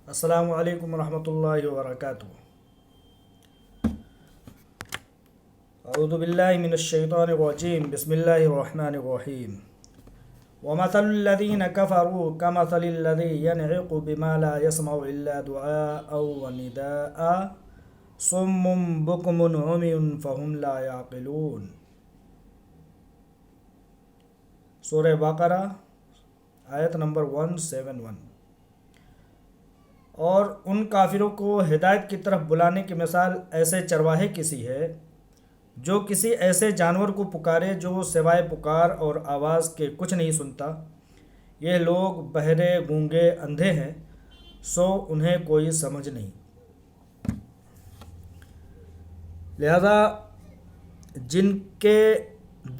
السلام علیکم ورحمۃ اللہ وبرکاتہ۔ اعوذ باللہ من الشیطان الرجیم، بسم اللہ الرحمن الرحیم۔ ومثل الذین کفروا کمثل الذی ینعق بما لا يسمع الا دعاء ونداء صم بکم عمی فهم لا یعقلون۔ سورہ بقرہ آیت نمبر 171۔ اور ان کافروں کو ہدایت کی طرف بلانے کی مثال ایسے چرواہے کی سی ہے جو کسی ایسے جانور کو پکارے جو سوائے پکار اور آواز کے کچھ نہیں سنتا۔ یہ لوگ بہرے، گونگے، اندھے ہیں، سو انہیں کوئی سمجھ نہیں۔ لہذا جن کے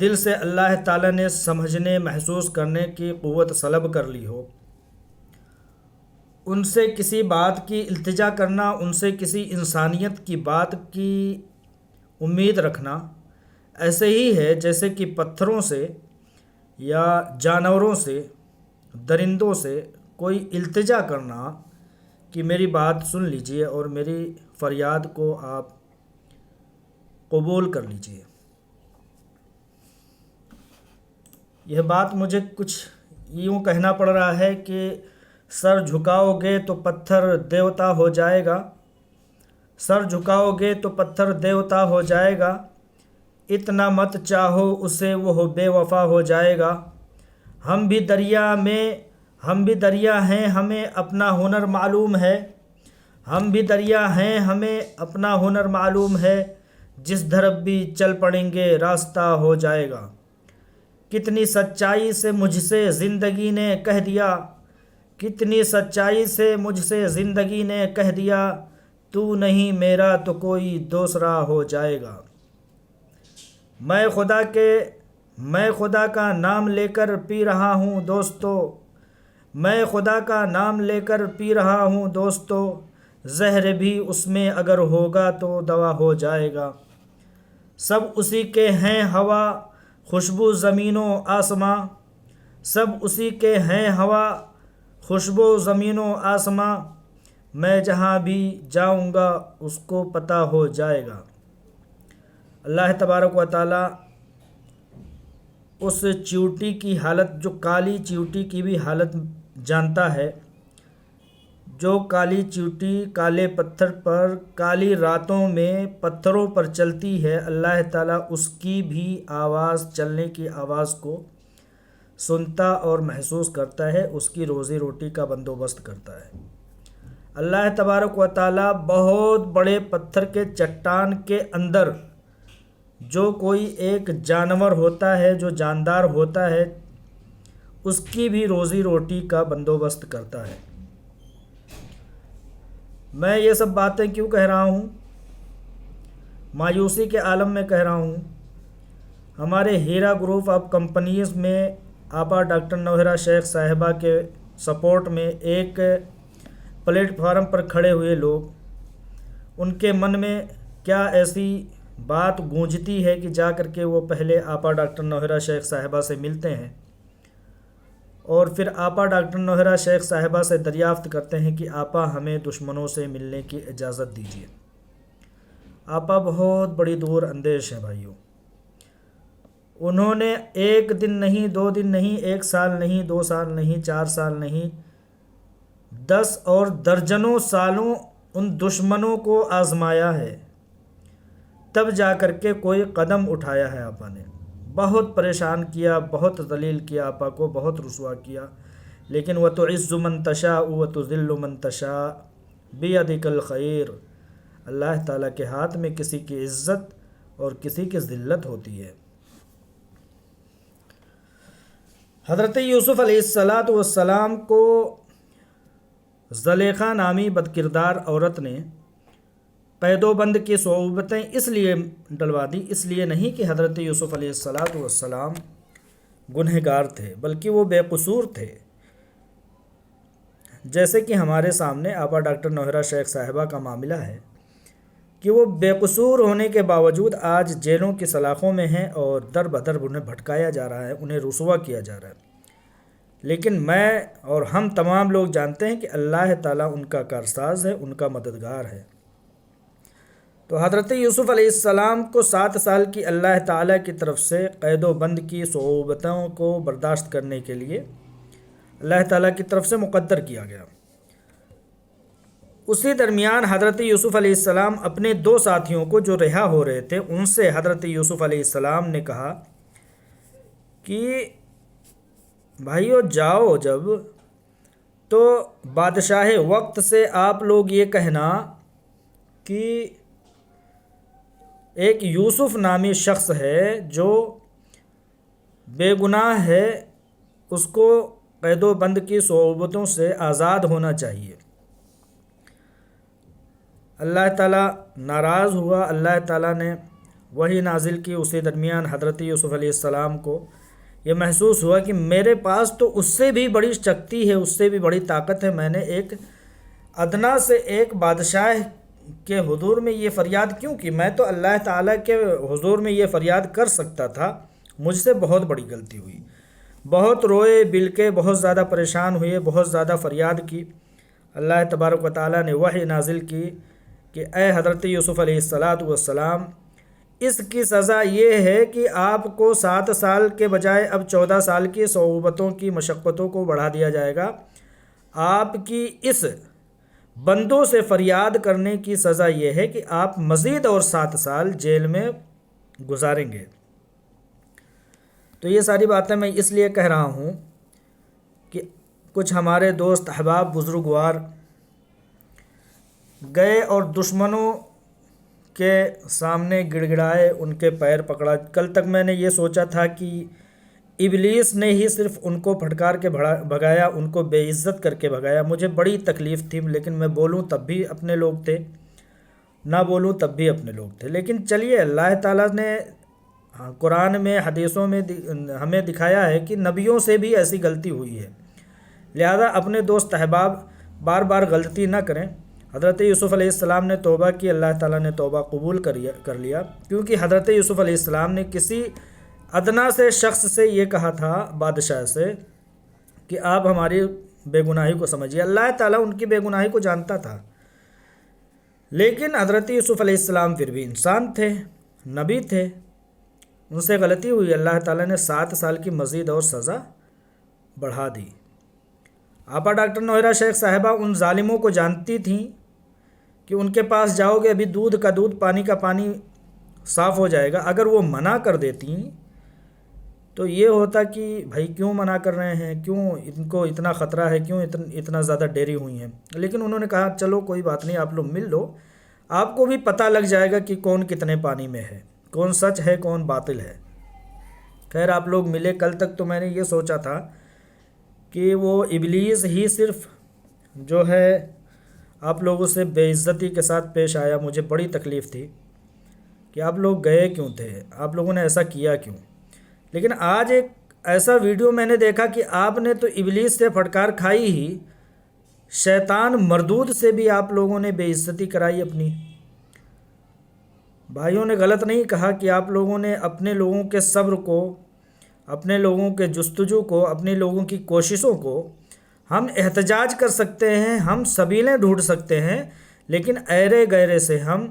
دل سے اللہ تعالیٰ نے سمجھنے، محسوس کرنے کی قوت سلب کر لی ہو، ان سے کسی بات کی التجا کرنا، ان سے کسی انسانیت کی بات کی امید رکھنا ایسے ہی ہے جیسے کہ پتھروں سے یا جانوروں سے، درندوں سے کوئی التجا کرنا کہ میری بات سن لیجئے اور میری فریاد کو آپ قبول کر لیجئے۔ یہ بات مجھے کچھ یوں کہنا پڑ رہا ہے کہ سر جھکاؤ گے تو پتھر دیوتا ہو جائے گا، سر جھکاؤ گے تو پتھر دیوتا ہو جائے گا، اتنا مت چاہو اسے وہ بے وفا ہو جائے گا۔ ہم بھی دریا ہیں، ہمیں اپنا ہنر معلوم ہے، ہم بھی دریا ہیں، ہمیں اپنا ہنر معلوم ہے، جس طرف بھی چل پڑیں گے راستہ ہو جائے گا۔ کتنی سچائی سے مجھ سے زندگی نے کہہ دیا، کتنی سچائی سے مجھ سے زندگی نے کہہ دیا، تو نہیں میرا تو کوئی دوسرا ہو جائے گا۔ میں خدا کا نام لے کر پی رہا ہوں دوستو، میں خدا کا نام لے کر پی رہا ہوں دوستو، زہر بھی اس میں اگر ہوگا تو دوا ہو جائے گا۔ سب اسی کے ہیں ہوا، خوشبو زمین و آسماں، سب اسی کے ہیں ہوا، خوشبو زمین و آسماں، میں جہاں بھی جاؤں گا اس کو پتہ ہو جائے گا۔ اللہ تبارک و تعالیٰ اس چیوٹی کی حالت، جو کالی چیوٹی کی بھی حالت جانتا ہے، جو کالی چیوٹی کالے پتھر پر کالی راتوں میں پتھروں پر چلتی ہے، اللہ تعالیٰ اس کی بھی آواز، چلنے کی آواز کو سنتا اور محسوس کرتا ہے، اس کی روزی روٹی کا بندوبست کرتا ہے۔ اللہ تبارک و تعالیٰ بہت بڑے پتھر کے چٹان کے اندر جو کوئی ایک جانور ہوتا ہے، جو جاندار ہوتا ہے، اس کی بھی روزی روٹی کا بندوبست کرتا ہے۔ میں یہ سب باتیں کیوں کہہ رہا ہوں؟ مایوسی کے عالم میں کہہ رہا ہوں۔ ہمارے ہیرا گروپ آف کمپنیز میں آپا ڈاکٹر نوہرہ شیخ صاحبہ کے سپورٹ میں ایک پلیٹ فارم پر کھڑے ہوئے لوگ، ان کے من میں کیا ایسی بات گونجتی ہے کہ جا کر کے وہ پہلے آپا ڈاکٹر نوہرہ شیخ صاحبہ سے ملتے ہیں اور پھر آپا ڈاکٹر نوہرہ شیخ صاحبہ سے دریافت کرتے ہیں کہ آپا ہمیں دشمنوں سے ملنے کی اجازت دیجیے۔ آپا بہت بڑی دور اندیش ہیں بھائیوں۔ انہوں نے ایک دن نہیں، 2 دن نہیں، 1 سال نہیں، 2 سال نہیں، 4 سال نہیں، 10 اور درجنوں سالوں ان دشمنوں کو آزمایا ہے، تب جا کر کے کوئی قدم اٹھایا ہے۔ آپا نے بہت پریشان کیا، بہت ذلیل کیا، آپا کو بہت رسوا کیا، لیکن وَتُعِزُّ مَن تَشَاءُ وَتُذِلُّ مَن تَشَاءُ بِيَدِكَ الْخَيْرُ۔ اللہ تعالیٰ کے ہاتھ میں کسی کی عزت اور کسی کی ذلت ہوتی ہے۔ حضرت یوسف علیہ السلام کو زلیخا نامی بدکردار عورت نے قید و بند کی صعوبتیں اس لیے ڈلوا دی، اس لیے نہیں کہ حضرت یوسف علیہ السلام گنہگار تھے، بلکہ وہ بے قصور تھے۔ جیسے کہ ہمارے سامنے آپا ڈاکٹر نوہرہ شیخ صاحبہ کا معاملہ ہے کہ وہ بے قصور ہونے کے باوجود آج جیلوں کی سلاخوں میں ہیں اور در بدر انہیں بھٹکایا جا رہا ہے، انہیں رسوا کیا جا رہا ہے۔ لیکن میں اور ہم تمام لوگ جانتے ہیں کہ اللہ تعالیٰ ان کا کارساز ہے، ان کا مددگار ہے۔ تو حضرت یوسف علیہ السلام کو 7 سال کی اللہ تعالیٰ کی طرف سے قید و بند کی صعوبتوں کو برداشت کرنے کے لیے اللہ تعالیٰ کی طرف سے مقدر کیا گیا۔ اسی درمیان حضرت یوسف علیہ السلام اپنے 2 ساتھیوں کو جو رہا ہو رہے تھے ان سے حضرت یوسف علیہ السلام نے کہا کہ بھائیو جاؤ جب تو بادشاہ وقت سے آپ لوگ یہ کہنا کہ ایک یوسف نامی شخص ہے جو بے گناہ ہے، اس کو قید و بند کی صعوبتوں سے آزاد ہونا چاہیے۔ اللہ تعالیٰ ناراض ہوا، اللہ تعالیٰ نے وحی نازل کی۔ اسی درمیان حضرت یوسف علیہ السلام کو یہ محسوس ہوا کہ میرے پاس تو اس سے بھی بڑی شکتی ہے، اس سے بھی بڑی طاقت ہے۔ میں نے ایک ادنا سے ایک بادشاہ کے حضور میں یہ فریاد کیوں کی؟ میں تو اللہ تعالیٰ کے حضور میں یہ فریاد کر سکتا تھا، مجھ سے بہت بڑی غلطی ہوئی۔ بہت روئے بلکے، بہت زیادہ پریشان ہوئے، بہت زیادہ فریاد کی۔ اللہ تبارک و تعالیٰ نے وحی نازل کی کہ اے حضرت یوسف علیہ السلام، اس کی سزا یہ ہے کہ آپ کو 7 سال کے بجائے اب 14 سال کی صعوبتوں کی مشقتوں کو بڑھا دیا جائے گا۔ آپ کی اس بندوں سے فریاد کرنے کی سزا یہ ہے کہ آپ مزید اور 7 سال جیل میں گزاریں گے۔ تو یہ ساری باتیں میں اس لیے کہہ رہا ہوں کہ کچھ ہمارے دوست احباب بزرگوار گئے اور دشمنوں کے سامنے گڑ گڑائے، ان کے پیر پکڑا۔ کل تک میں نے یہ سوچا تھا کہ ابلیس نے ہی صرف ان کو پھٹکار کے بھگایا، ان کو بے عزت کر کے بھگایا۔ مجھے بڑی تکلیف تھی، لیکن میں بولوں تب بھی اپنے لوگ تھے، نہ بولوں تب بھی اپنے لوگ تھے۔ لیکن چلیے، اللہ تعالیٰ نے قرآن میں، حدیثوں میں ہمیں دکھایا ہے کہ نبیوں سے بھی ایسی غلطی ہوئی ہے، لہذا اپنے دوست احباب بار بار غلطی نہ کریں۔ حضرت یوسف علیہ السلام نے توبہ کی، اللہ تعالیٰ نے توبہ قبول کر لیا، کیونکہ حضرت یوسف علیہ السلام نے کسی ادنا سے شخص سے یہ کہا تھا، بادشاہ سے، کہ آپ ہماری بے گناہی کو سمجھیے۔ اللہ تعالیٰ ان کی بے گناہی کو جانتا تھا، لیکن حضرت یوسف علیہ السلام پھر بھی انسان تھے، نبی تھے، ان سے غلطی ہوئی۔ اللہ تعالیٰ نے 7 سال کی مزید اور سزا بڑھا دی۔ آپا ڈاکٹر نوہرہ شیخ صاحبہ ان ظالموں کو جانتی تھیں کہ ان کے پاس جاؤ گے ابھی دودھ کا دودھ، پانی کا پانی صاف ہو جائے گا۔ اگر وہ منع کر دیتی تو یہ ہوتا کہ بھائی کیوں منع کر رہے ہیں، کیوں ان کو اتنا خطرہ ہے، کیوں اتنا زیادہ ڈری ہوئی ہیں۔ لیکن انہوں نے کہا چلو کوئی بات نہیں، آپ لوگ مل لو، آپ کو بھی پتہ لگ جائے گا کہ کون کتنے پانی میں ہے، کون سچ ہے، کون باطل ہے۔ خیر آپ لوگ ملے۔ کل تک تو میں نے یہ سوچا تھا کہ وہ ابلیس ہی صرف جو ہے آپ لوگوں سے بے عزتی کے ساتھ پیش آیا۔ مجھے بڑی تکلیف تھی کہ آپ لوگ گئے کیوں تھے، آپ لوگوں نے ایسا کیا کیوں۔ لیکن آج ایک ایسا ویڈیو میں نے دیکھا کہ آپ نے تو ابلیس سے پھٹکار کھائی ہی، شیطان مردود سے بھی آپ لوگوں نے بے عزتی کرائی اپنی۔ بھائیوں نے غلط نہیں کہا کہ آپ لوگوں نے اپنے لوگوں کے صبر کو، اپنے لوگوں کے جستجو کو، اپنے لوگوں کی کوششوں کو ہم احتجاج کر سکتے ہیں، ہم سبیلیں ڈھونڈ سکتے ہیں، لیکن ایرے غیرے سے ہم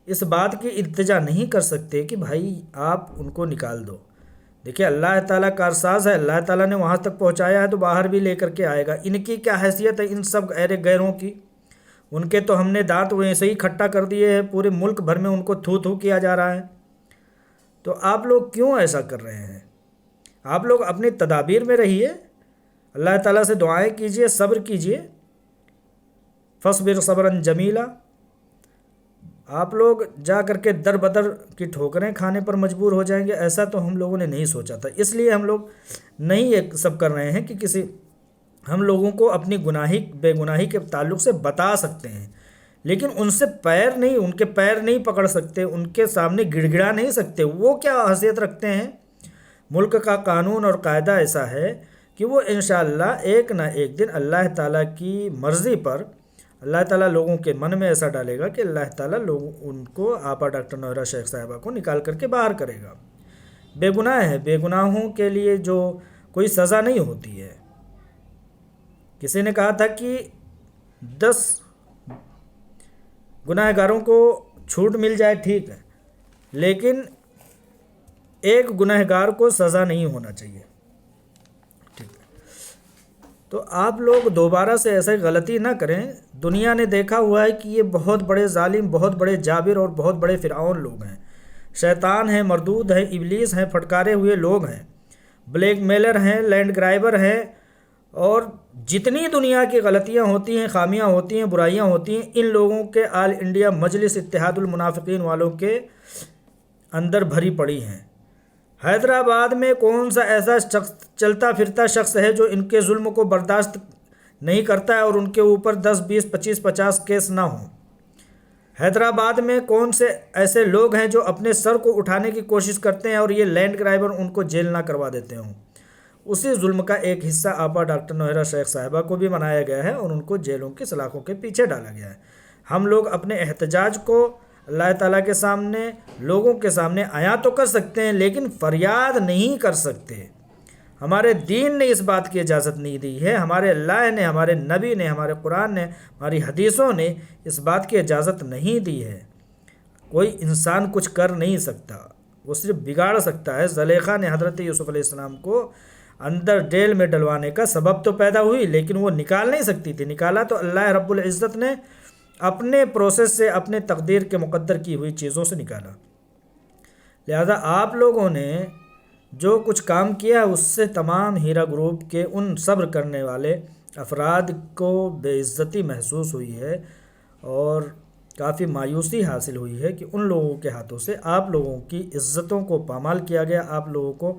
اس بات کی التجا نہیں کر سکتے کہ بھائی آپ ان کو نکال دو۔ دیکھیں اللہ تعالیٰ کارساز ہے، اللہ تعالیٰ نے وہاں تک پہنچایا ہے تو باہر بھی لے کر کے آئے گا۔ ان کی کیا حیثیت ہے ان سب ایرے غیروں کی؟ ان کے تو ہم نے دانت ویسے ہی کھٹا کر دیے ہیں، پورے ملک بھر میں ان کو تھو تھو کیا جا رہا ہے۔ تو آپ لوگ کیوں ایسا کر رہے ہیں؟ آپ لوگ اپنی تدابیر میں رہیے، اللہ تعالیٰ سے دعائیں کیجیے، صبر کیجیے، فصبر صبرا جمیلا۔ آپ لوگ جا کر کے در بدر کی ٹھوکریں کھانے پر مجبور ہو جائیں گے، ایسا تو ہم لوگوں نے نہیں سوچا تھا۔ اس لیے ہم لوگ نہیں یہ سب کر رہے ہیں کہ ہم لوگوں کو اپنی بے گناہی کے تعلق سے بتا سکتے ہیں، لیکن ان سے ان کے پیر نہیں پکڑ سکتے، ان کے سامنے گڑ گڑا نہیں سکتے۔ وہ کیا حیثیت رکھتے ہیں؟ ملک کا قانون اور قاعدہ ایسا ہے کہ وہ انشاءاللہ ایک نہ ایک دن اللہ تعالیٰ کی مرضی پر اللہ تعالیٰ لوگوں کے من میں ایسا ڈالے گا کہ اللہ تعالیٰ ان کو آپا ڈاکٹر نوہرہ شیخ صاحبہ کو نکال کر کے باہر کرے گا۔ بے گناہ ہے، بے گناہوں کے لیے جو کوئی سزا نہیں ہوتی ہے، کسی نے کہا تھا کہ 10 گناہ گاروں کو چھوٹ مل جائے ٹھیک ہے، لیکن ایک گناہ گار کو سزا نہیں ہونا چاہیے، ٹھیک ہے۔ تو آپ لوگ دوبارہ سے ایسے غلطی نہ کریں۔ دنیا نے دیکھا ہوا ہے کہ یہ بہت بڑے ظالم، بہت بڑے جابر اور بہت بڑے فرعون لوگ ہیں، شیطان ہیں، مردود ہیں، ابلیس ہیں، پھٹکارے ہوئے لوگ ہیں، بلیک میلر ہیں، لینڈ گرائبر ہیں، اور جتنی دنیا کی غلطیاں ہوتی ہیں، خامیاں ہوتی ہیں، برائیاں ہوتی ہیں، ان لوگوں کے آل انڈیا مجلس اتحاد المنافقین والوں کے اندر بھری پڑی ہیں۔ حیدرآباد میں کون سا ایسا شخص چلتا پھرتا شخص ہے جو ان کے ظلم کو برداشت نہیں کرتا ہے اور ان کے اوپر 10 20 25 50 کیس نہ ہوں؟ حیدرآباد میں کون سے ایسے لوگ ہیں جو اپنے سر کو اٹھانے کی کوشش کرتے ہیں اور یہ لینڈ گرائبر ان کو جیل نہ کروا دیتے ہوں؟ اسی ظلم کا ایک حصہ آپا ڈاکٹر نوہرا شیخ صاحبہ کو بھی بنایا گیا ہے اور ان کو جیلوں کی سلاخوں کے پیچھے ڈالا گیا ہے۔ ہم لوگ اپنے احتجاج کو اللہ تعالیٰ کے سامنے، لوگوں کے سامنے عیاں تو کر سکتے ہیں، لیکن فریاد نہیں کر سکتے۔ ہمارے دین نے اس بات کی اجازت نہیں دی ہے، ہمارے اللہ نے، ہمارے نبی نے، ہمارے قرآن نے، ہماری حدیثوں نے اس بات کی اجازت نہیں دی ہے۔ کوئی انسان کچھ کر نہیں سکتا، وہ صرف بگاڑ سکتا ہے۔ زلیخا نے حضرت یوسف علیہ السلام کو اندر جیل میں ڈلوانے کا سبب تو پیدا ہوئی، لیکن وہ نکال نہیں سکتی تھی۔ نکالا تو اللہ رب العزت نے اپنے پروسیس سے، اپنے تقدیر کے مقدر کی ہوئی چیزوں سے نکالا۔ لہذا آپ لوگوں نے جو کچھ کام کیا اس سے تمام ہیرا گروپ کے ان صبر کرنے والے افراد کو بے عزتی محسوس ہوئی ہے اور کافی مایوسی حاصل ہوئی ہے کہ ان لوگوں کے ہاتھوں سے آپ لوگوں کی عزتوں کو پامال کیا گیا، آپ لوگوں کو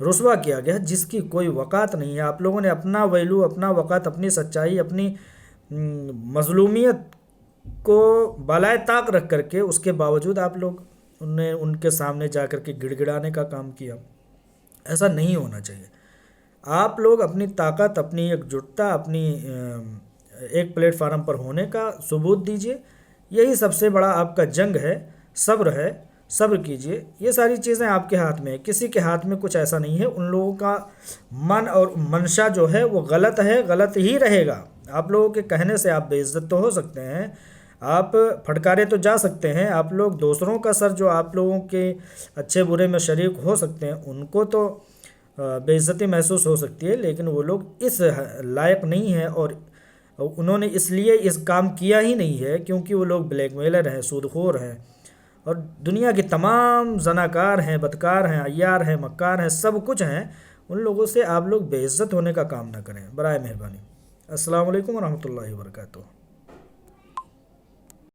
رسوا کیا گیا، جس کی کوئی وقعت نہیں ہے۔ آپ لوگوں نے اپنا ویلو، اپنا وقت، اپنی سچائی، اپنی مظلومیت کو بالائے طاق رکھ کر کے اس کے باوجود آپ لوگ نے ان کے سامنے جا کر کے گڑ گڑانے کا کام کیا۔ ایسا نہیں ہونا چاہیے۔ آپ لوگ اپنی طاقت، اپنی ایک جٹتا، اپنی ایک پلیٹ فارم پر ہونے کا ثبوت دیجیے۔ یہی سب سے بڑا آپ کا جنگ ہے، صبر ہے، صبر کیجیے۔ یہ ساری چیزیں آپ کے ہاتھ میں ہے، کسی کے ہاتھ میں کچھ ایسا نہیں ہے۔ ان لوگوں کا من اور منشا جو ہے وہ غلط ہے، غلط ہی رہے گا۔ آپ لوگوں کے کہنے سے آپ بے عزت تو ہو سکتے ہیں، آپ پھٹکارے تو جا سکتے ہیں، آپ لوگ دوسروں کا سر جو آپ لوگوں کے اچھے برے میں شریک ہو سکتے ہیں ان کو تو بے عزتی محسوس ہو سکتی ہے، لیکن وہ لوگ اس لائق نہیں ہیں اور انہوں نے اس لیے اس کام کیا ہی نہیں ہے کیونکہ وہ لوگ بلیک میلر ہیں، سود خور ہیں اور دنیا کے تمام زناکار ہیں، بدکار ہیں، عیار ہیں، مکار ہیں، سب کچھ ہیں۔ ان لوگوں سے آپ لوگ بے عزت ہونے کا کام نہ کریں برائے مہربانی۔ السلام علیکم ورحمۃ اللہ وبرکاتہ۔